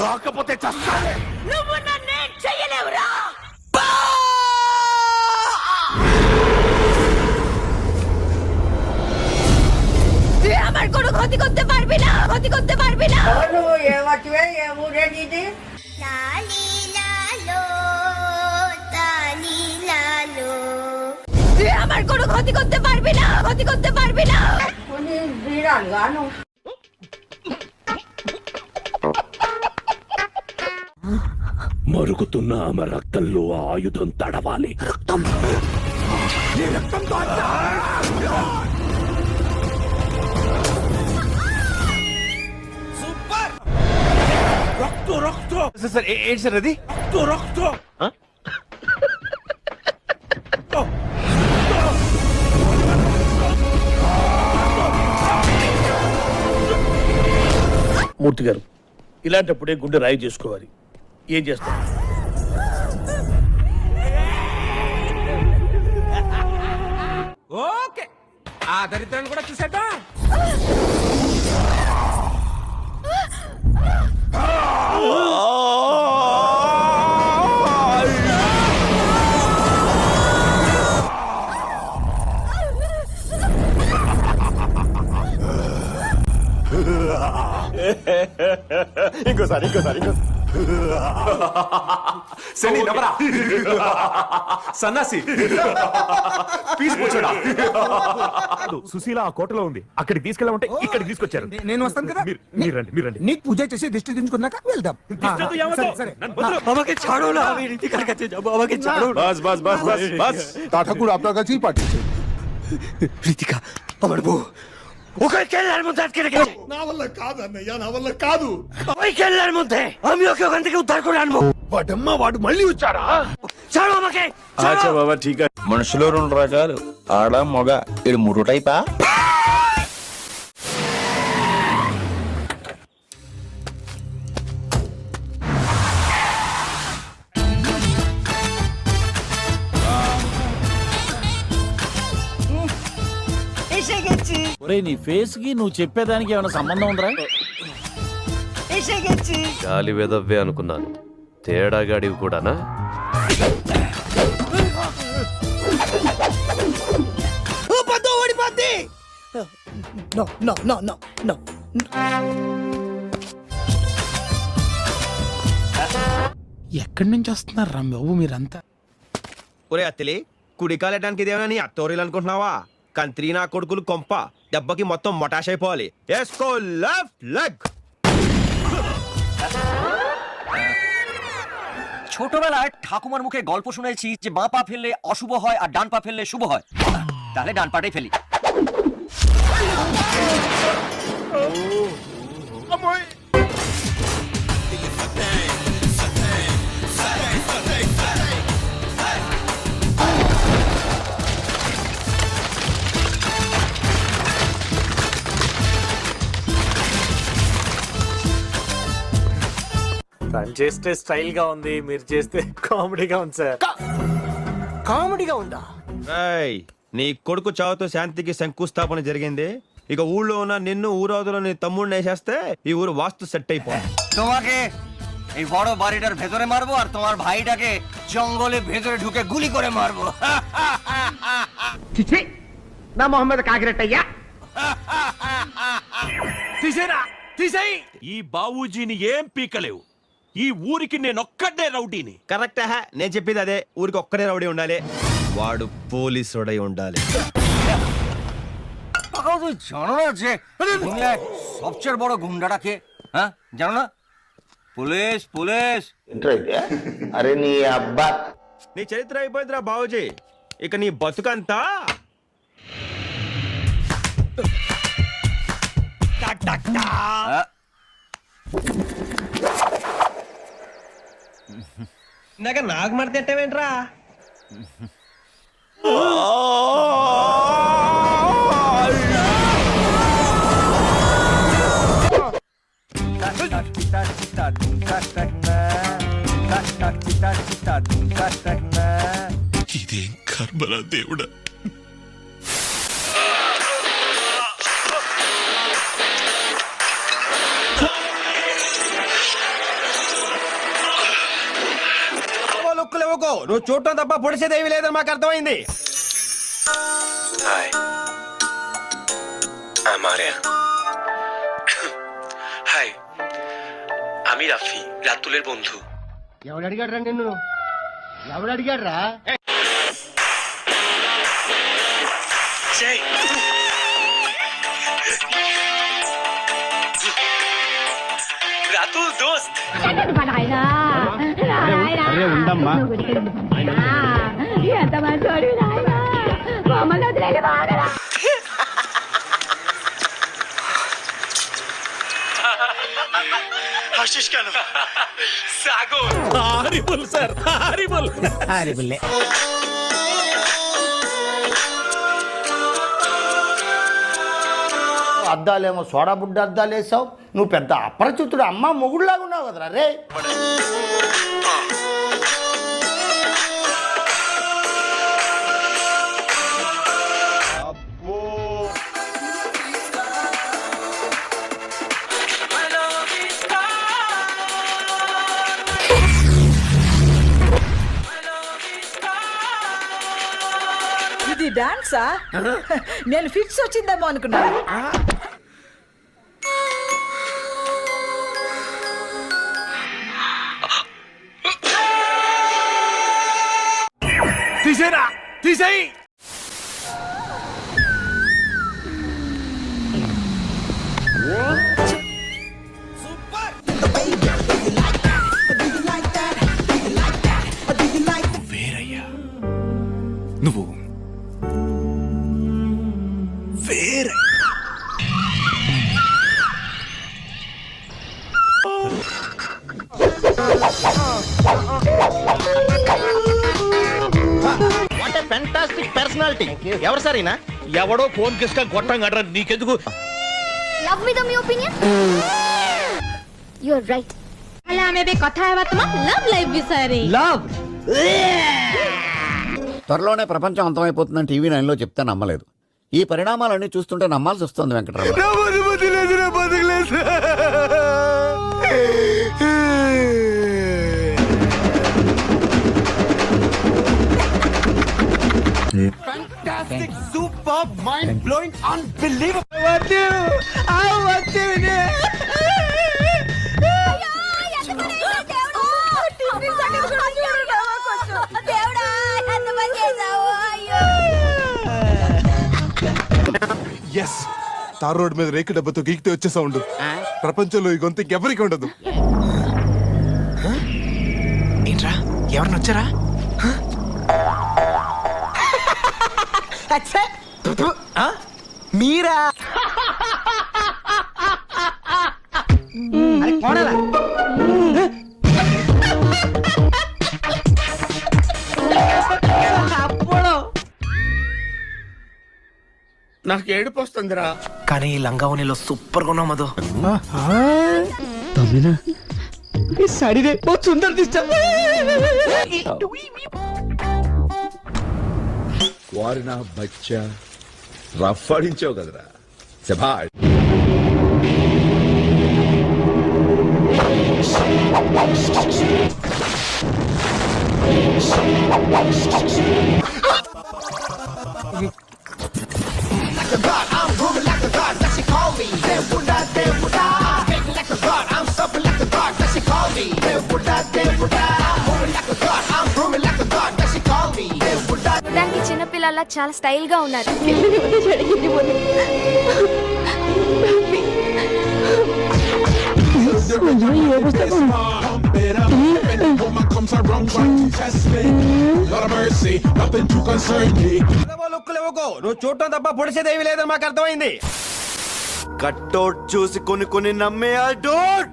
రాకపోతే చస్తానే. నువ్వు నన్నేం చెయ్యలేవురా. তুই আমার কোনো ক্ষতি করতে পারবি না, ক্ষতি করতে পারবি না। লালি লালো, লালি লালো। তুই আমার কোনো ক্ষতি করতে পারবি না, ক্ষতি করতে পারবি না। మరుగుతున్న ఆమె రక్తంలో ఆ ఆయుధం తడవాలి. రక్తం సూపర్. రక్త సార్ ఏంటి సార్ అది? రక్త మూర్తి గారు, ఇలాంటప్పుడే గుండె రాయి చేసుకోవాలి. ఏం చేస్తాం? ఓకే, ఆ దరిద్రాన్ని కూడా చూసేట. ఇంకోసారి శని నవరా సన్నాసి పీస్ కూర్చోడా. సుశీల ఆ కోటలో ఉంది, అక్కడికి తీసుకెళ్ళమంటే ఇక్కడికి తీసుకొచ్చారు. నేను వస్తాను కదా. మీరు రండి. నీకు పూజ చేసి దిష్టి దించుకున్నాక వెళ్దాం. సరే আমাকে ছাড়ো না, আমি ঋতিকার কাছে যাবো, আমাকে ছাড়ো না। বাস তা ঠাকুর আপনার কাছেই পাঠিয়েছে। ঋতিকা আমার বউ, ওকে কেল্লার মধ্যে আটকে রেখেছে। నా వల్ల కాదన్నయ్యా, నా వల్ల కాదు। ওই কেল্লার মধ্যে আমি ওকে ওখান থেকে উদ্ধার করে আনবো। వాడమ్మా వాడు మళ్ళీ వచ్చారా? ছাড়ো আমাকে। আচ্ছা বাবা ঠিক আছে. మనుషులు రెండు రకాలు, ఆడ మగ. ఇది మూడు టైపా? এসে গেছি, ఒరే నీ ఫేస్ కి నువ్వు చెప్పేదానికి ఏమైనా సంబంధం ఉందిరా? এসে গেছি। గాలి వెదవ్వే అనుకున్నాను, తేడాగాడివి కూడానా? ఎక్కడి నుంచి వస్తున్నారు రా బాబు మీరంతా? ఒరే అత్తిలి, కుడి కాలటానికి ఇదేమైనా నీ అత్తోరీలు అనుకుంటున్నావా? కంత్రి నా కొడుకులు కొంప దెబ్బకి మొత్తం మొటాష్ అయిపోవాలి. ఎస్కో లెఫ్ట్ లెగ్. ছোটবেলায় ঠাকুমার মুখে গল্প শুনেছি যে বাঁ পা ফেললে অশুভ হয় আর ডান পা ফেললে শুভ হয়। তাহলে ডান পাটাই ফেলি। తను చేస్తే స్టైల్ గా ఉంది, మీరు చేస్తే కామెడీగా ఉంది సార్. కామెడీగా ఉందా? ఏయ్, నీ కొడుకు చావుతో శాంతికి శంకుస్థాపన జరిగింది. ఇక ఊళ్ళో ఉన్న నిన్ను ఊరవతలో నీ తమ్ముడిని వేసేస్తే ఈ ఊరు వాస్తు సెట్ అయిపోయింది. তোমাকে এই বড় বাড়িটার ভেতরে মারবো আর তোমার ভাইটাকে জঙ্গলে ভেতরে ঢুকে গুলি করে মারবো। నా మొహం మీద కాకిరెట్టయ్యా. తీసేరా, తీసేయి. ఈ బావూజీని ఏం పీకలేవు. ఈ ఊరికి నేనొక్కడే రౌడీని. కరెక్ట్. నేను చెప్పేది అదే, ఊరికి ఒక్కడే రౌడీ ఉండాలి, వాడు పోలీసుడై ఉండాలి. তুই জানো না যে দুনিয়ায় সবচেয়ে বড় গুন্ডাটাকে? হ্যাঁ জানো না? Police police. అరే నీ అబ్బా, నీ చరిత్ర అయిపోయిందిరా బావూజీ, ఇక నీ బతుకంతా నాకు మడత ఎట్టవేంట్రా? ఇదేం కర్మరా దేవుడా. నువ్వు చూడటం తప్ప పొడిచేదేమీ లేదని మాకు అర్థమైంది. హాయ్ ఆర్య. হাই, আমি রাফি, রাতুলের বন্ধু। ఎవడు అడిగాడు రా నిన్ను? ఎవడు అడిగాడు రా? রাতুল দোস্ত। అరే ఉండమ్మా. ఎంత మంచోడు నాయనా, మమ్మల్ని వదిలేని వాడరా. হাসিস কেন? সাগর। Horrible sir, horrible. అద్దాలేమో సోడా బుడ్డ అద్దాలు వేసావు. నువ్వు పెద్ద అపరిచితుడు అమ్మ మొగుడులాగా ఉన్నావు కదరా రే. ఇది డాన్సా? నేను ఫిక్స్ వచ్చిందేమో అనుకున్నాను. తీసేరా, తీసేయి. వేరయ్యా నువ్వు వేరే. What a fantastic personality. ఎవరు సార్ ఈయన? ఎవడో ఫోన్ కిస్కా గొట్టం గడ్ర నీకెందుకు? Love me the my opinion? You're right. అలా ఆమె କଥା ହେବା ତୁମ love life ବିଷୟରେ. లవ్. త్వరలోనే ప్రపంచం అంతమైపోతుందని టీవీ 9లో చెప్తే నమ్మలేదు. ఈ పరిణామాలన్నీ చూస్తుంటే నమ్మాల్సి వస్తుంది Venkatarao. Super mind blowing unbelievable. Yes, tar road మీద రేకు డబ్బతో గీకితే వచ్చే సౌండ్ ప్రపంచంలో ఈ గొంతు ఇంకెవరికి ఉండదు. ఏంట్రా ఎవరిని వచ్చారా? మీరా? నాకు ఏడుపు వస్తుందిరా. కానీ ఈ లంగావనిలో సూపర్ గా ఉన్నావు మధు. వారి నా బచ్చా రఫ్ ఆడించావు కదరా. శభాష్. దానికి చిన్నపిల్లల చాలా స్టైల్ గా ఉన్నారు. నువ్వు చూడటం తప్ప పొడిచేదేమీ లేదని మాకు అర్థమైంది. కట్టౌట్ చూసి కొన్ని నమ్మే డోట్.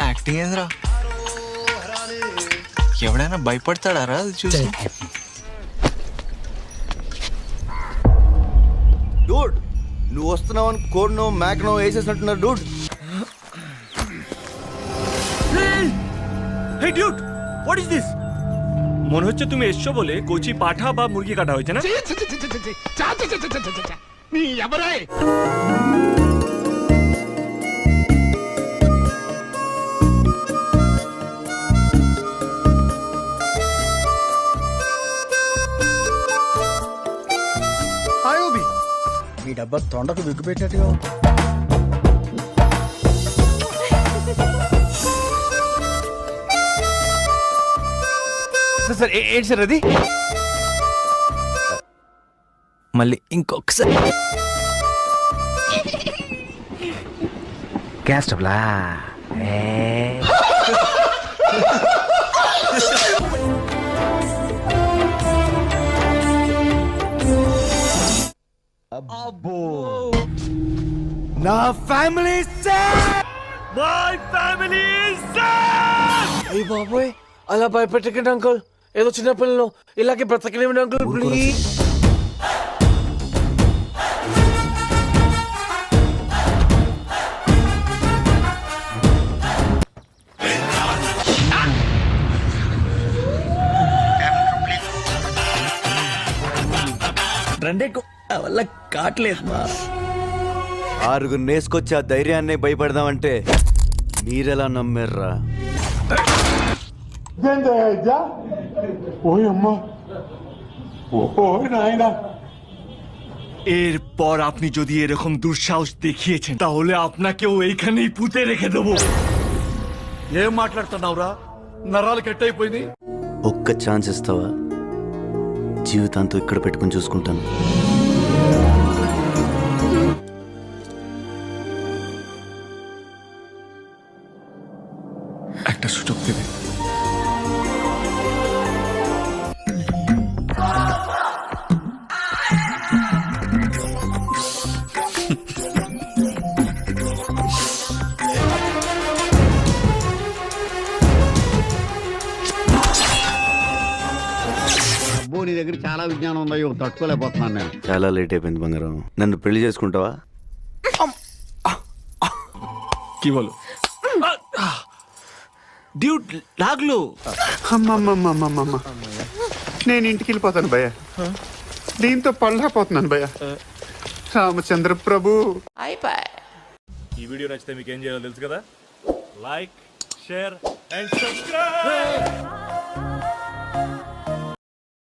యాక్టింగ్ ఏంద్రా? ఎవడైనా భయపడతాడారా అది చూసి? డూడ్, నువ్వు వస్తున్నావు అని కోడ్నో మ్యాక్నో వేసేసినట్టున్నారు Dude. Hey dude, what is this? মনে হচ্ছে তুমি এসছো বলে কচি পাঠা বা মুরগি কাটা হয়েছে না? మీ డబ్బా తొండకు బిగ్గు పెట్టినట్టుగా సార్ ఏంటి సార్ అది? మళ్ళీ ఇంకొకసారి గ్యాస్ స్టవ్లా? నా ఫ్యామిలీ అయ్య బాబోయ్, అలా భయపెట్టకండి అంకుల్. ఏదో చిన్న పిల్లలు ఇలాగే బ్రతకలేమండి అంకుల్, ప్లీజ్. వల్ల కావట్లేదు మా. ఆరుగురు నేసుకొచ్చి ఆ ధైర్యాన్ని భయపడదామంటే మీరెలా నమ్మారా? এরপর আপনি যদি এরকম দুঃসাহস দেখিয়েছেন তাহলে আপনাকেও এইখানেই পুঁতে রেখে দেবো। ఏం మాట్లాడుతున్నావురా? నరాలు కట్ అయిపోయింది. ఒక్క ఛాన్స్ ఇస్తావా? జీవితాంతో ఇక్కడ పెట్టుకుని చూసుకుంటాను. একটা সুযোগ দেবে। నీ దగ్గర చాలా విజ్ఞానం ఉందయ్యో, తట్టుకోలేకపోతున్నాను నేను. చాలా లేట్ అయిపోయింది బంగారం. నన్ను పెళ్లి చేసుకుంటావా? কি বলো? డ్యూట్ లాగ్లు. అమ్మమ్మమ్మమ్మమ్మ, నేను ఇంటికి వెళ్ళిపోతాను భయ్య. దీంతో పళ్ళపోతున్నాను భయ్య. రామచంద్ర ప్రభు. ఈ వీడియో నచ్చితే మీకు ఏం చేయాలో తెలుసు కదా? Like, share and subscribe.